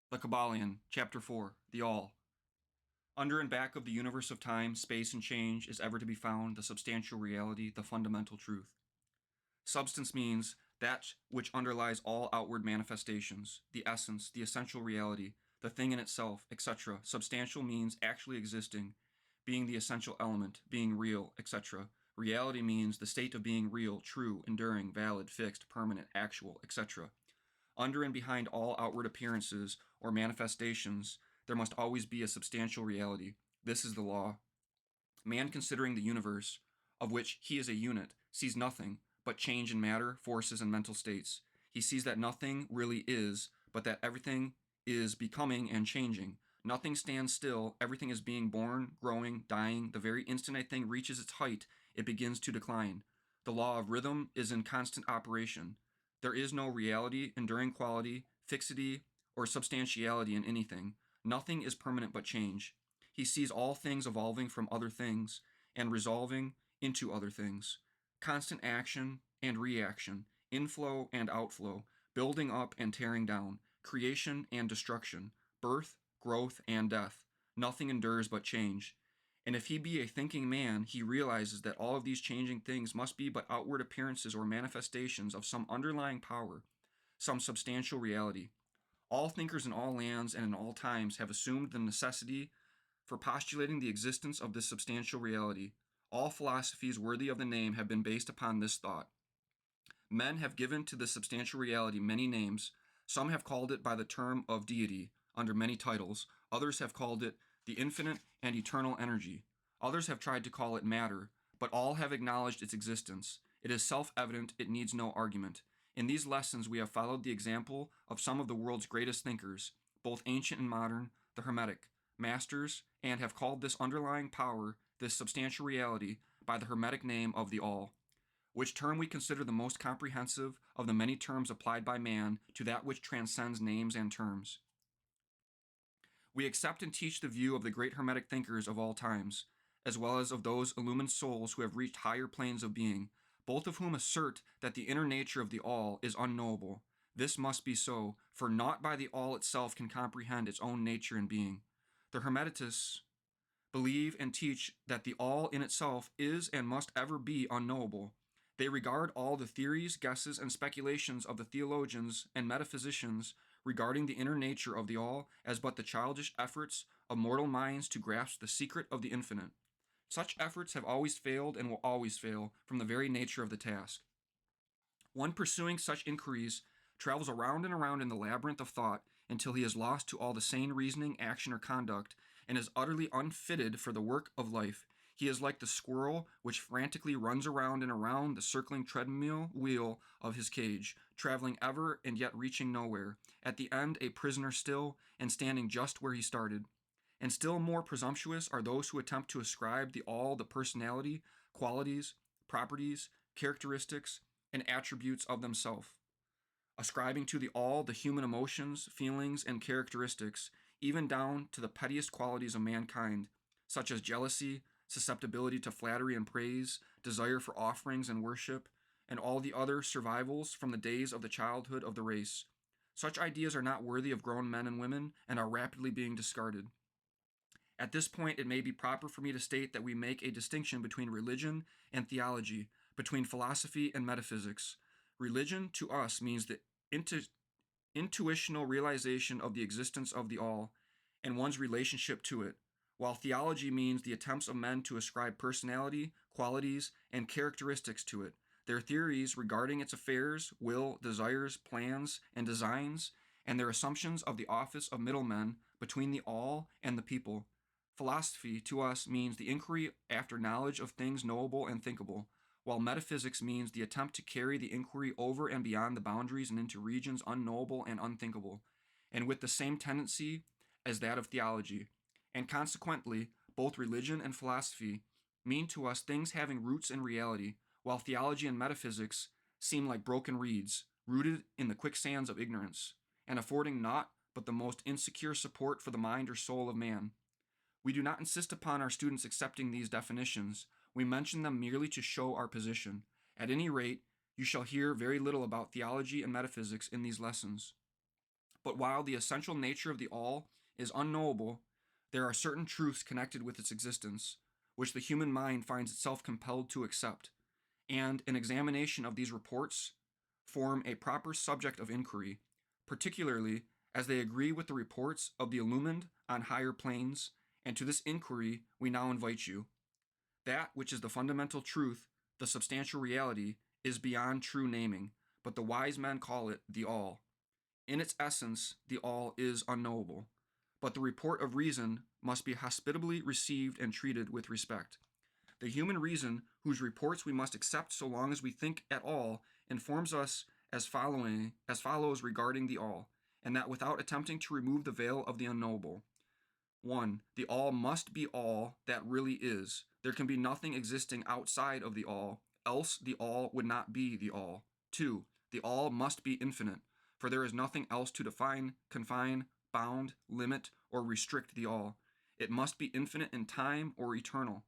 The Kybalion, Chapter 4, The All. Under and back of the universe of time, space, and change is ever to be found the substantial reality, the fundamental truth. Substance means that which underlies all outward manifestations, the essence, the essential reality, the thing in itself, etc. Substantial means actually existing, being the essential element, being real, etc. Reality means the state of being real, true, enduring, valid, fixed, permanent, actual, etc. Under and behind all outward appearances or manifestations, there must always be a substantial reality. This is the law. Man, considering the universe, of which he is a unit, sees nothing but change in matter, forces, and mental states. He sees that nothing really is, but that everything is becoming and changing. Nothing stands still, everything is being born, growing, dying. The very instant a thing reaches its height, it begins to decline. The law of rhythm is in constant operation. There is no reality, enduring quality, fixity, or substantiality in anything. Nothing is permanent but change. He sees all things evolving from other things and resolving into other things. Constant action and reaction, inflow and outflow, building up and tearing down, creation and destruction, birth, growth, and death. Nothing endures but change. And if he be a thinking man, he realizes that all of these changing things must be but outward appearances or manifestations of some underlying power, some substantial reality. All thinkers in all lands and in all times have assumed the necessity for postulating the existence of this substantial reality. All philosophies worthy of the name have been based upon this thought. Men have given to this substantial reality many names. Some have called it by the term of deity, under many titles. Others have called it the infinite and eternal energy. Others have tried to call it matter, but all have acknowledged its existence. It is self-evident, it needs no argument. In these lessons we have followed the example of some of the world's greatest thinkers, both ancient and modern, the Hermetic masters, and have called this underlying power, this substantial reality, by the Hermetic name of the All, which term we consider the most comprehensive of the many terms applied by man to that which transcends names and terms. We accept and teach the view of the great Hermetic thinkers of all times, as well as of those illumined souls who have reached higher planes of being, both of whom assert that the inner nature of the All is unknowable. This must be so, for naught by the All itself can comprehend its own nature and being. The Hermetists believe and teach that the All in itself is and must ever be unknowable. They regard all the theories, guesses, and speculations of the theologians and metaphysicians regarding the inner nature of the All as but the childish efforts of mortal minds to grasp the secret of the infinite. Such efforts have always failed and will always fail from the very nature of the task. One pursuing such inquiries travels around and around in the labyrinth of thought until he is lost to all the sane reasoning, action, or conduct, and is utterly unfitted for the work of life. He is like the squirrel which frantically runs around and around the circling treadmill wheel of his cage, traveling ever and yet reaching nowhere, at the end a prisoner still, and standing just where he started. And still more presumptuous are those who attempt to ascribe the All the personality, qualities, properties, characteristics, and attributes of themselves, ascribing to the All the human emotions, feelings, and characteristics, even down to the pettiest qualities of mankind, such as jealousy, susceptibility to flattery and praise, desire for offerings and worship, and all the other survivals from the days of the childhood of the race. Such ideas are not worthy of grown men and women and are rapidly being discarded. At this point, it may be proper for me to state that we make a distinction between religion and theology, between philosophy and metaphysics. Religion, to us, means the intuitional realization of the existence of the All and one's relationship to it, while theology means the attempts of men to ascribe personality, qualities, and characteristics to it, their theories regarding its affairs, will, desires, plans, and designs, and their assumptions of the office of middlemen between the All and the people. Philosophy, to us, means the inquiry after knowledge of things knowable and thinkable, while metaphysics means the attempt to carry the inquiry over and beyond the boundaries and into regions unknowable and unthinkable, and with the same tendency as that of theology. And consequently, both religion and philosophy mean to us things having roots in reality, while theology and metaphysics seem like broken reeds, rooted in the quicksands of ignorance, and affording naught but the most insecure support for the mind or soul of man. We do not insist upon our students accepting these definitions. We mention them merely to show our position. At any rate, you shall hear very little about theology and metaphysics in these lessons. But while the essential nature of the all is unknowable, there are certain truths connected with its existence, which the human mind finds itself compelled to accept, and an examination of these reports form a proper subject of inquiry, particularly as they agree with the reports of the illumined on higher planes, and to this inquiry we now invite you. That which is the fundamental truth, the substantial reality, is beyond true naming, but the wise men call it the all. In its essence, the all is unknowable, but the report of reason must be hospitably received and treated with respect. The human reason, whose reports we must accept so long as we think at all, informs us as follows regarding the all, and that without attempting to remove the veil of the unknowable. 1. The all must be all that really is. There can be nothing existing outside of the all, else the all would not be the all. 2. The all must be infinite, for there is nothing else to define, confine, bound, limit, or restrict the all. It must be infinite in time or eternal.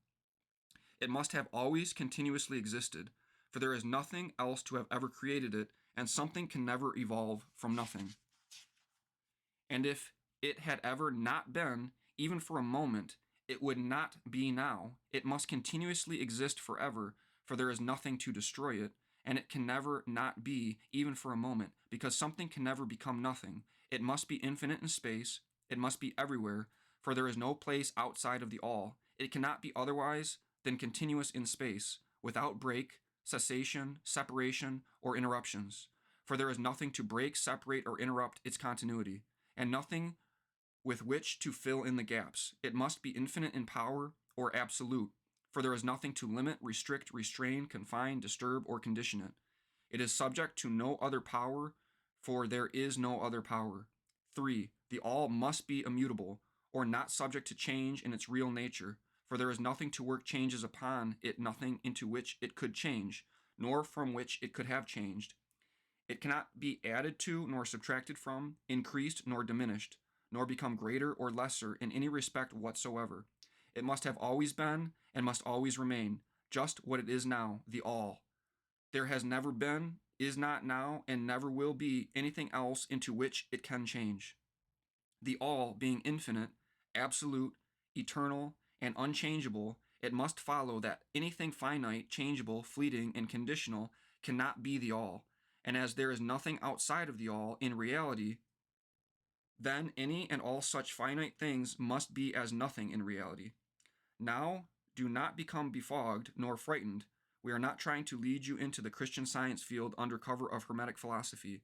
It must have always continuously existed, for there is nothing else to have ever created it, and something can never evolve from nothing. And if it had ever not been, even for a moment, it would not be now. It must continuously exist forever, for there is nothing to destroy it, and it can never not be, even for a moment, because something can never become nothing. It must be infinite in space, it must be everywhere, for there is no place outside of the all. It cannot be otherwise than continuous in space, without break, cessation, separation, or interruptions. For there is nothing to break, separate, or interrupt its continuity, and nothing with which to fill in the gaps. It must be infinite in power or absolute, for there is nothing to limit, restrict, restrain, confine, disturb, or condition it. It is subject to no other power, for there is no other power. 3. The all must be immutable, or not subject to change in its real nature, for there is nothing to work changes upon it, nothing into which it could change, nor from which it could have changed. It cannot be added to, nor subtracted from, increased, nor diminished, nor become greater or lesser in any respect whatsoever. It must have always been, and must always remain, just what it is now, the all. There has never been, is not now, and never will be anything else into which it can change. The all being infinite, absolute, eternal, and unchangeable, it must follow that anything finite, changeable, fleeting, and conditional cannot be the all. And as there is nothing outside of the all in reality, then any and all such finite things must be as nothing in reality. Now, do not become befogged nor frightened. We are not trying to lead you into the Christian Science field under cover of Hermetic philosophy.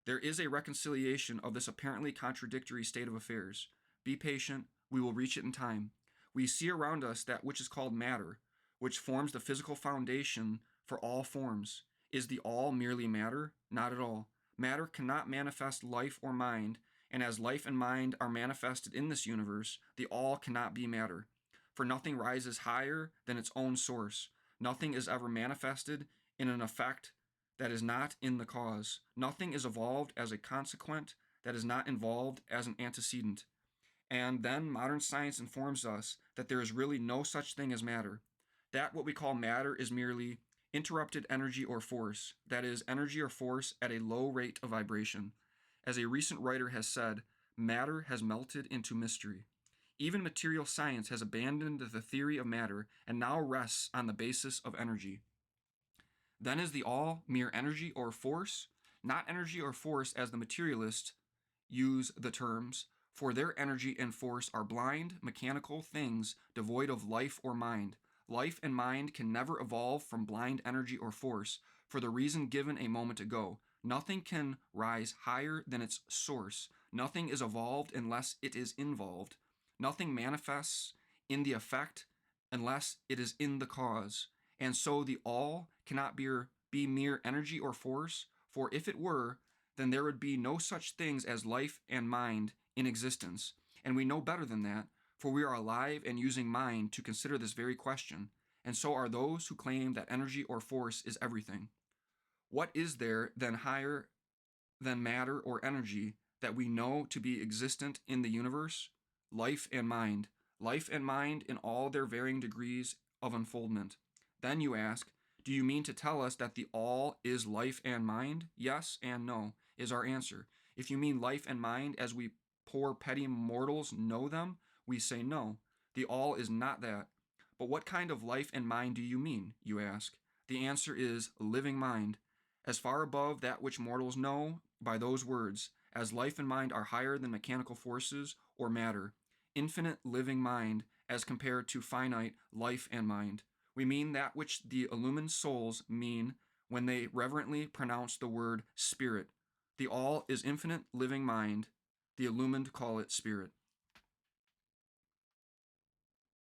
There is a reconciliation of this apparently contradictory state of affairs. Be patient, we will reach it in time. We see around us that which is called matter, which forms the physical foundation for all forms. Is the all merely matter? Not at all. Matter cannot manifest life or mind, and as life and mind are manifested in this universe, the all cannot be matter. For nothing rises higher than its own source. Nothing is ever manifested in an effect that is not in the cause. Nothing is evolved as a consequent that is not involved as an antecedent. And then modern science informs us that there is really no such thing as matter. That what we call matter is merely interrupted energy or force, that is, energy or force at a low rate of vibration. As a recent writer has said, matter has melted into mystery. Even material science has abandoned the theory of matter and now rests on the basis of energy. Then is the all mere energy or force? Not energy or force as the materialists use the terms, for their energy and force are blind, mechanical things devoid of life or mind. Life and mind can never evolve from blind energy or force, for the reason given a moment ago. Nothing can rise higher than its source. Nothing is evolved unless it is involved. Nothing manifests in the effect unless it is in the cause. And so the all cannot be mere energy or force, for if it were, then there would be no such things as life and mind in existence. And we know better than that, for we are alive and using mind to consider this very question, and so are those who claim that energy or force is everything. What is there then higher than matter or energy that we know to be existent in the universe? Life and mind. Life and mind in all their varying degrees of unfoldment. Then you ask, do you mean to tell us that the all is life and mind? Yes and no is our answer. If you mean life and mind as we poor petty mortals know them, we say no. The all is not that. But what kind of life and mind do you mean, you ask? The answer is living mind, as far above that which mortals know by those words, as life and mind are higher than mechanical forces or matter. Infinite living mind as compared to finite life and mind. We mean that which the illumined souls mean when they reverently pronounce the word spirit. The all is infinite living mind. The illumined call it spirit.